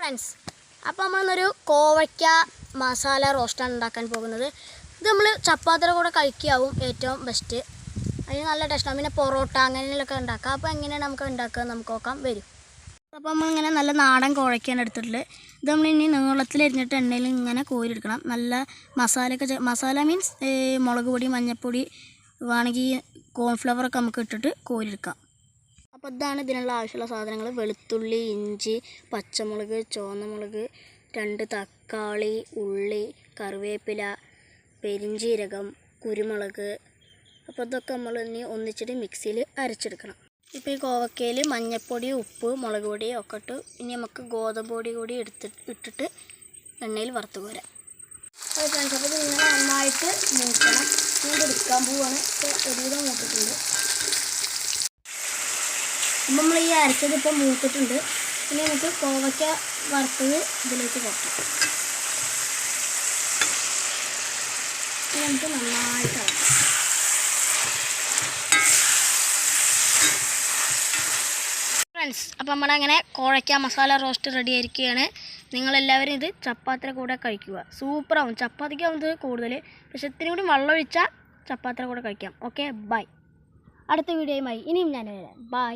Friends, അപ്പോൾ നമ്മളൊരു കോവയ്ക്ക മസാല റോസ്റ്റാണ് ഉണ്ടാക്കാൻ പോകുന്നത്. ഇത് നമ്മൾ ചപ്പാത്തിയുടെ കൂടെ കഴിക്കാവും ഏറ്റവും ബെസ്റ്റ്. അതിന് നല്ല ടേസ്റ്റാണ്. പിന്നെ പൊറോട്ട അങ്ങനെയൊക്കെ ഉണ്ടാക്കാം. അപ്പോൾ എങ്ങനെയാണ് നമുക്ക് ഉണ്ടാക്കുക നമുക്ക് നോക്കാം വരും. അപ്പോൾ നമ്മളിങ്ങനെ നല്ല നാടൻ കോവയ്ക്കാണ് എടുത്തിട്ടുള്ളത്. ഇത് നമ്മളിനി നീളത്തിലരിഞ്ഞിട്ട് എണ്ണയിൽ ഇങ്ങനെ കോരിയെടുക്കണം. നല്ല മസാല മീൻസ് മുളക് പൊടി, മഞ്ഞൾപ്പൊടി, വേണമെങ്കിൽ കോൺഫ്ലവറൊക്കെ നമുക്ക് ഇട്ടിട്ട് കോരിയെടുക്കാം. അപ്പോൾ ഇതാണ് ഇതിനുള്ള ആവശ്യമുള്ള സാധനങ്ങൾ: വെളുത്തുള്ളി, ഇഞ്ചി, പച്ചമുളക്, ചുവന്നമുളക്, 2 തക്കാളി, ഉള്ളി, കറിവേപ്പില, പെരിഞ്ചീരകം, കുരുമുളക്. അപ്പോൾ ഇതൊക്കെ നമ്മൾ ഇനി ഒന്നിച്ചിട്ട് മിക്സിയിൽ അരച്ചെടുക്കണം. ഇപ്പോൾ ഈ കോവക്കയിൽ മഞ്ഞൾപ്പൊടി, ഉപ്പ്, മുളക് പൊടി ഒക്കെ ഇട്ട് ഇനി നമുക്ക് ഗോതമ്പ് പൊടി കൂടി ഇട്ടിട്ട് എണ്ണയിൽ വറുത്ത് കോരാം. അപ്പോൾ ഫ്രണ്ട്സ്, അപ്പോൾ ഇത് ഇങ്ങനെ നന്നായിട്ട് മൂക്കണം. ഞാൻ എടുക്കാൻ പോവുകയാണ്. ഇപ്പോൾ ഒരുവിധം മൂത്തിട്ടുണ്ട്. അപ്പം നമ്മൾ ഈ അരച്ചത് ഇപ്പോൾ മൂത്തിട്ടുണ്ട്. ഇനി നമുക്ക് കോവയ്ക്ക വറുത്തത് ഇതിലേക്ക് കൊട്ടാം. ഇനി നമുക്ക് നന്നായിട്ട് അരക്കാം. ഫ്രണ്ട്സ്, അപ്പം നമ്മളങ്ങനെ കോവയ്ക്ക മസാല റോസ്റ്റ് റെഡി ആയിരിക്കുകയാണ്. നിങ്ങളെല്ലാവരും ഇത് ചപ്പാത്തിയുടെ കൂടെ കഴിക്കുക. സൂപ്പറാവും. ചപ്പാത്തിക്കാവുന്നത് കൂടുതൽ, പക്ഷെ ഇത്തിരി കൂടി വെള്ളം ഒഴിച്ചാൽ ചപ്പാത്തിയുടെ കൂടെ കഴിക്കാം. Okay, bye. അടുത്ത വീഡിയോയുമായി ഇനിയും ഞാൻ വരാം. ബൈ.